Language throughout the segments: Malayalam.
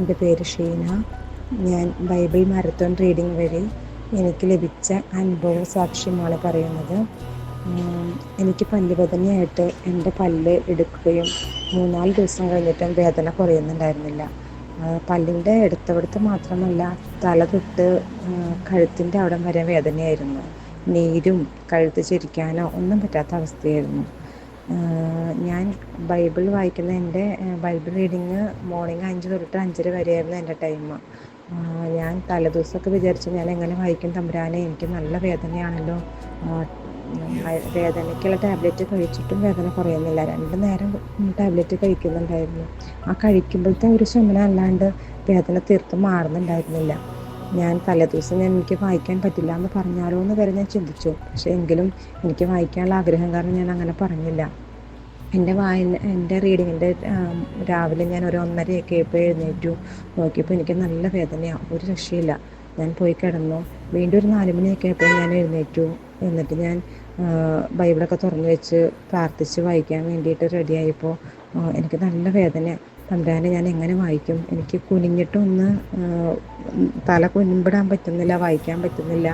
എൻ്റെ പേര് ഷീന. ഞാൻ ബൈബിൾ മാരത്തോൺ റീഡിംഗ് വഴി എനിക്ക് ലഭിച്ച അനുഭവ സാക്ഷ്യമാണ് പറയുന്നത്. എനിക്ക് പല്ലുവേദനയായിട്ട് എൻ്റെ പല്ല് എടുക്കുകയും 3-4 ദിവസം കഴിഞ്ഞിട്ടും വേദന കുറയുന്നുണ്ടായിരുന്നില്ല. പല്ലിൻ്റെ അടുത്തവിടുത്ത് മാത്രമല്ല, തല തൊട്ട് കഴുത്തിൻ്റെ അവിടം വരെ വേദനയായിരുന്നു. നീരും കഴുത്ത് ചിരിക്കാനോ ഒന്നും പറ്റാത്ത അവസ്ഥയായിരുന്നു. ഞാൻ ബൈബിൾ വായിക്കുന്ന എൻ്റെ ബൈബിൾ റീഡിങ് മോർണിംഗ് 5 തൊട്ട് 5:30 വരെയായിരുന്നു എൻ്റെ ടൈം. ഞാൻ തലേദിവസമൊക്കെ വിചാരിച്ചു, ഞാൻ എങ്ങനെ വായിക്കും തമ്പുരാനെ, എനിക്ക് നല്ല വേദനയാണല്ലോ. വേദനയ്ക്കുള്ള ടാബ്ലറ്റ് കഴിച്ചിട്ടും വേദന കുറയുന്നില്ല. 2 നേരം ടാബ്ലറ്റ് കഴിക്കുന്നുണ്ടായിരുന്നു. ആ കഴിക്കുമ്പോഴത്തെ ഒരു ശമനം അല്ലാണ്ട് വേദന തീർത്തും മാറുന്നുണ്ടായിരുന്നില്ല. ഞാൻ തലേദിവസം എനിക്ക് വായിക്കാൻ പറ്റില്ല എന്ന് പറഞ്ഞാലോ എന്ന് വരെ ഞാൻ ചിന്തിച്ചു. പക്ഷേ എങ്കിലും എനിക്ക് വായിക്കാനുള്ള ആഗ്രഹം കാരണം ഞാൻ അങ്ങനെ പറഞ്ഞില്ല. എൻ്റെ റീഡിങ്ങിൻ്റെ രാവിലെ ഞാൻ ഒരു 1:30 ആയപ്പോൾ എഴുന്നേറ്റു. നോക്കിയപ്പോൾ എനിക്ക് നല്ല വേദനയാണ്, ഒരു രക്ഷയില്ല. ഞാൻ പോയി കിടന്നു. വീണ്ടും ഒരു 4 മണിയൊക്കെ ആയപ്പോൾ ഞാൻ എഴുന്നേറ്റു. എന്നിട്ട് ഞാൻ ബൈബിളൊക്കെ തുറന്നു വെച്ച് പ്രാർത്ഥിച്ച് വായിക്കാൻ വേണ്ടിയിട്ട് റെഡിയായപ്പോൾ എനിക്ക് നല്ല വേദന. തമ്പുരാനെ, ഞാൻ എങ്ങനെ വായിക്കും? എനിക്ക് കുനിഞ്ഞിട്ടൊന്ന് തല കുനിമ്പിടാൻ പറ്റുന്നില്ല, വായിക്കാൻ പറ്റുന്നില്ല.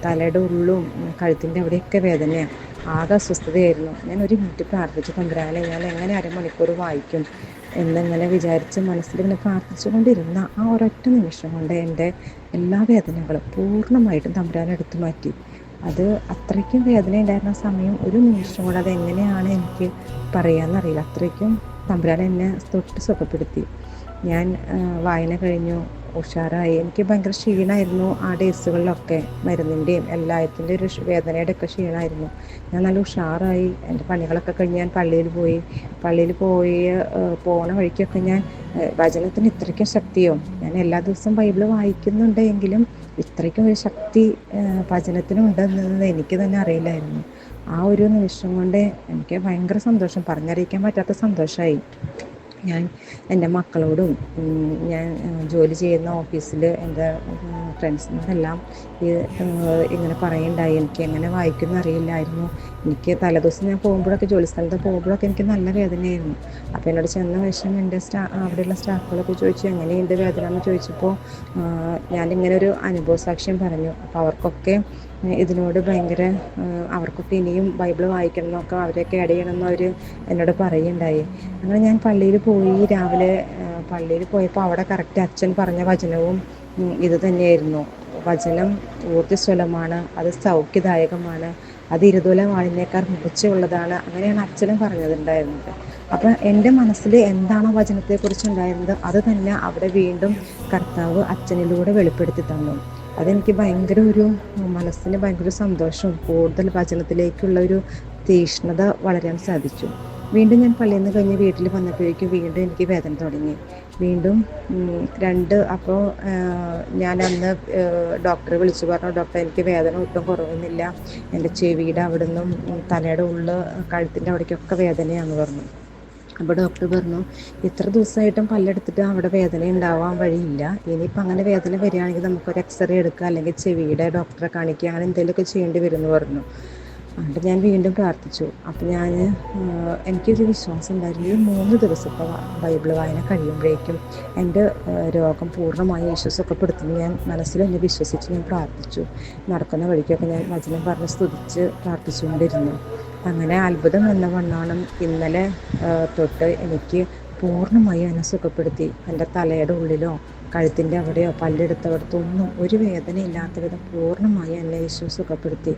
തലയുടെ ഉള്ളും കഴുത്തിൻ്റെ അവിടെയൊക്കെ വേദനയാണ്. ആകെ അസ്വസ്ഥതയായിരുന്നു. ഞാൻ 1 മിനിറ്റ് പ്രാർത്ഥിച്ചു, തമ്പുരാനെ, ഞാൻ എങ്ങനെ 1/2 മണിക്കൂർ വായിക്കും എന്നിങ്ങനെ വിചാരിച്ച് മനസ്സിലിങ്ങനെ പ്രാർത്ഥിച്ചു കൊണ്ടിരുന്ന ആ ഒരൊറ്റ നിമിഷം കൊണ്ട് എൻ്റെ എല്ലാ വേദനകളും പൂർണ്ണമായിട്ടും തമ്പുരാൻ എടുത്തു മാറ്റി. അത് അത്രയ്ക്കും വേദന ഉണ്ടായിരുന്ന സമയം, ഒരു നിമിഷം കൊണ്ട് അതെങ്ങനെയാണ് എനിക്ക് പറയാമെന്നറിയില്ല, അത്രയ്ക്കും തമ്പുരാൻ എന്നെ തൊട്ട് സുഖപ്പെടുത്തി. ഞാൻ വായന കഴിഞ്ഞു, ഉഷാറായി. എനിക്ക് ഭയങ്കര ക്ഷീണമായിരുന്നു ആ ഡേയ്സുകളിലൊക്കെ, മരുന്നിൻ്റെയും എല്ലാത്തിൻ്റെ ഒരു വേദനയുടെ ഒക്കെ ക്ഷീണമായിരുന്നു. ഞാൻ നല്ല ഉഷാറായി. എൻ്റെ പണികളൊക്കെ കഴിഞ്ഞ് ഞാൻ പള്ളിയിൽ പോണ വഴിക്കൊക്കെ ഞാൻ വചനത്തിന് ഇത്രയ്ക്കും ശക്തിയോ, ഞാൻ എല്ലാ ദിവസവും ബൈബിൾ വായിക്കുന്നുണ്ടെങ്കിലും ഇത്രയ്ക്കും ഒരു ശക്തി വചനത്തിനുണ്ടെന്നത് എനിക്ക് തന്നെ അറിയില്ലായിരുന്നു. ആ ഒരു നിമിഷം കൊണ്ട് എനിക്ക് ഭയങ്കര സന്തോഷം, പറഞ്ഞറിയിക്കാൻ പറ്റാത്ത സന്തോഷമായി. ഞാൻ എൻ്റെ മക്കളോടും ഞാൻ ജോലി ചെയ്യുന്ന ഓഫീസിൽ എൻ്റെ ഫ്രണ്ട്സിനോടെല്ലാം ഇങ്ങനെ പറയുണ്ടായി. എനിക്ക് എങ്ങനെ വായിക്കുന്ന അറിയില്ലായിരുന്നു. എനിക്ക് തലേദിവസം ഞാൻ പോകുമ്പോഴൊക്കെ, ജോലി സ്ഥലത്ത് പോകുമ്പോഴൊക്കെ എനിക്ക് നല്ല വേദനയായിരുന്നു. അപ്പോൾ എന്നോട് ചെന്ന വശം എൻ്റെ അവിടെയുള്ള സ്റ്റാഫുകളൊക്കെ ചോദിച്ചു, എങ്ങനെയുണ്ട് വേദന എന്ന് ചോദിച്ചപ്പോൾ ഞാനിങ്ങനെ ഒരു അനുഭവ സാക്ഷ്യം പറഞ്ഞു. അപ്പോൾ അവർക്കൊക്കെ ഇതിനോട് ഭയങ്കര, അവർക്കൊക്കെ ഇനിയും ബൈബിൾ വായിക്കണം എന്നൊക്കെ, അവരെയൊക്കെ ആഡ് ചെയ്യണം എന്നവർ എന്നോട് പറയുണ്ടായി. അങ്ങനെ ഞാൻ പള്ളിയിൽ പോയി. രാവിലെ പള്ളിയിൽ പോയപ്പോൾ അവിടെ കറക്റ്റ് അച്ഛൻ പറഞ്ഞ വചനവും ഇത് തന്നെയായിരുന്നു. വചനം ഊർജ്ജസ്വലമാണ്, അത് സൗഖ്യദായകമാണ്, അത് 20 വാളിനേക്കാൾ മൂർച്ചയുള്ളതാണ്. അങ്ങനെയാണ് അച്ഛനും പറഞ്ഞതുണ്ടായിരുന്നത്. അപ്പം എൻ്റെ മനസ്സിൽ എന്താണോ വചനത്തെക്കുറിച്ചുണ്ടായിരുന്നത് അത് തന്നെ അവിടെ വീണ്ടും കർത്താവ് അച്ഛനിലൂടെ വെളിപ്പെടുത്തി തന്നു. അതെനിക്ക് ഭയങ്കര ഒരു മനസ്സിന് ഭയങ്കര സന്തോഷവും കൂടുതൽ വചനത്തിലേക്കുള്ള ഒരു തീക്ഷ്ണത വളരാൻ സാധിച്ചു. വീണ്ടും ഞാൻ പള്ളിയിൽ നിന്ന് കഴിഞ്ഞ് വീട്ടിൽ വന്നപ്പോഴേക്കും വീണ്ടും എനിക്ക് വേദന തുടങ്ങി. വീണ്ടും അപ്പോൾ ഞാൻ അന്ന് ഡോക്ടറെ വിളിച്ചു പറഞ്ഞു, ഡോക്ടർ, എനിക്ക് വേദന ഒട്ടും കുറവുന്നില്ല, എൻ്റെ ചെവിയുടെ അവിടെ നിന്നും തലയുടെ ഉള്ളിൽ കഴുത്തിൻ്റെ അവിടേക്കൊക്കെ വേദനയാണെന്ന് പറഞ്ഞു. അപ്പോൾ ഡോക്ടർ പറഞ്ഞു, ഇത്ര ദിവസമായിട്ടും പല്ലെടുത്തിട്ട് അവിടെ വേദന ഉണ്ടാവാൻ വഴിയില്ല. ഇനിയിപ്പോൾ അങ്ങനെ വേദന വരികയാണെങ്കിൽ നമുക്കൊരു എക്സ്റേ എടുക്കുക, അല്ലെങ്കിൽ ചെവിയുടെ ഡോക്ടറെ കാണിക്കുക, അങ്ങനെ എന്തെങ്കിലുമൊക്കെ ചെയ്യേണ്ടി വരുമെന്ന് പറഞ്ഞു. എന്നിട്ട് ഞാൻ വീണ്ടും പ്രാർത്ഥിച്ചു. അപ്പോൾ എനിക്കൊരു വിശ്വാസം ഉണ്ടായിരുന്നു, ഈ 3 ദിവസത്തെ ബൈബിൾ വായന കഴിയുമ്പോഴേക്കും എൻ്റെ രോഗം പൂർണ്ണമായി യേശു സുഖപ്പെടുത്തുന്നു. ഞാൻ മനസ്സിലെന്നെ വിശ്വസിച്ച് ഞാൻ പ്രാർത്ഥിച്ചു. നടക്കുന്ന വഴിക്കൊക്കെ ഞാൻ വചനം പറഞ്ഞ് സ്തുതിച്ച് പ്രാർത്ഥിച്ചുകൊണ്ടിരുന്നു. അങ്ങനെ അത്ഭുതം എന്ന വണ്ണമാണ് ഇന്നലെ തൊട്ട് എനിക്ക് പൂർണ്ണമായി എന്നെ സുഖപ്പെടുത്തി. എൻ്റെ തലയുടെ ഉള്ളിലോ കഴുത്തിൻ്റെ അവിടെയോ പല്ലെടുത്തവിടത്തൊന്നും ഒരു വേദനയില്ലാത്ത വിധം പൂർണ്ണമായി എന്നെ യേശു സുഖപ്പെടുത്തി.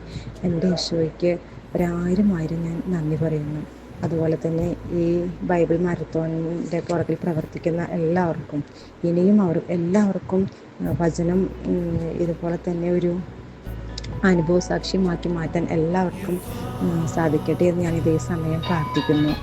എൻ്റെ യേശുവയ്ക്ക് 1000 ഞാൻ നന്ദി പറയുന്നു. അതുപോലെ തന്നെ ഈ ബൈബിൾ മാരത്തോണിൻ്റെ പുറകിൽ പ്രവർത്തിക്കുന്ന എല്ലാവർക്കും, ഇനിയും എല്ലാവർക്കും വചനം ഇതുപോലെ തന്നെ ഒരു അനുഭവ സാക്ഷ്യമാക്കി മാറ്റാൻ എല്ലാവർക്കും സാധിക്കട്ടെ എന്ന് ഞാൻ ഇതേ സമയം പ്രാർത്ഥിക്കുന്നു.